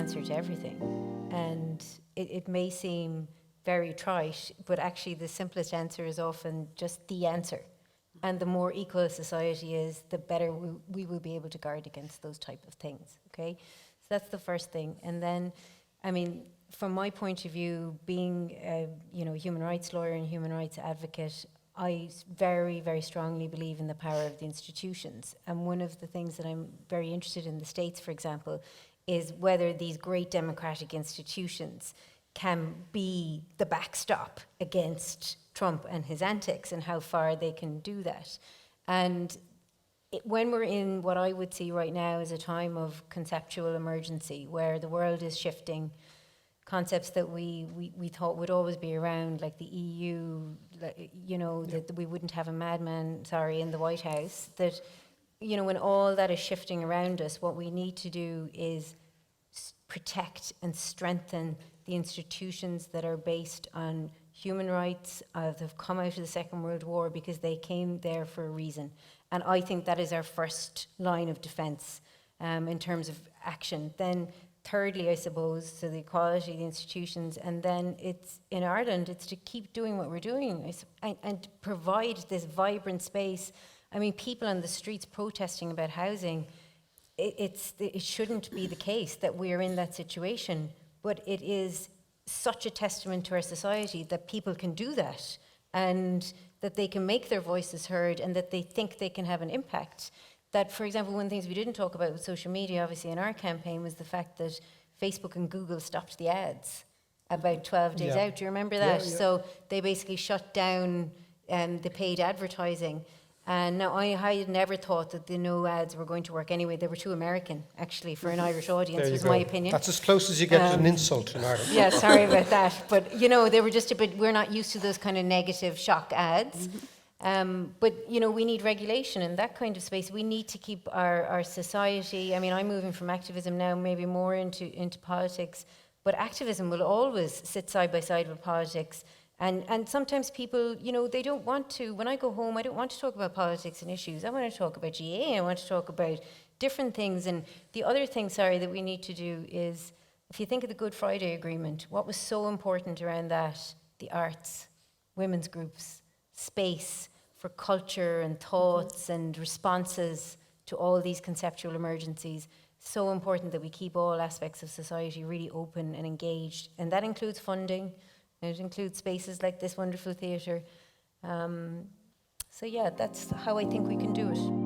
answer to everything. And it may seem very trite, but actually the simplest answer is often just the answer. And the more equal a society is, the better we will be able to guard against those type of things, okay? So that's the first thing. And then, I mean, from my point of view, being a human rights lawyer and human rights advocate, I very, very strongly believe in the power of the institutions. And one of the things that I'm very interested in the States, for example, is whether these great democratic institutions can be the backstop against Trump and his antics, and how far they can do that. And when we're in what I would see right now as a time of conceptual emergency, where the world is shifting, concepts that we thought would always be around, like the EU, that we wouldn't have a madman, in the White House, that, when all that is shifting around us, what we need to do is protect and strengthen the institutions that are based on human rights, that have come out of the Second World War, because they came there for a reason. And I think that is our first line of defence in terms of action. Then thirdly, I suppose, so the equality of the institutions, and then it's, in Ireland, it's to keep doing what we're doing and provide this vibrant space. I mean, people on the streets protesting about housing, it shouldn't be the case that we're in that situation, but it is such a testament to our society that people can do that, and that they can make their voices heard, and that they think they can have an impact. That, for example, one of the things we didn't talk about with social media, obviously, in our campaign, was the fact that Facebook and Google stopped the ads about 12 days out. Do you remember that? Yeah. So they basically shut down the paid advertising. And now I had never thought that the no ads were going to work anyway. They were too American, actually, for an Irish audience, was my opinion. That's as close as you get to an insult in Ireland. Yeah, sorry about that. But, they were just a bit, we're not used to those kind of negative shock ads. But, we need regulation in that kind of space. We need to keep our society, I mean, I'm moving from activism now maybe more into politics, but activism will always sit side by side with politics. And sometimes people, they don't want to, when I go home, I don't want to talk about politics and issues. I want to talk about GA, I want to talk about different things. And the other thing, that we need to do is, if you think of the Good Friday Agreement, what was so important around that? The arts, women's groups, space for culture and thoughts and responses to all these conceptual emergencies. So important that we keep all aspects of society really open and engaged. And that includes funding. It includes spaces like this wonderful theatre. So yeah, that's how I think we can do it.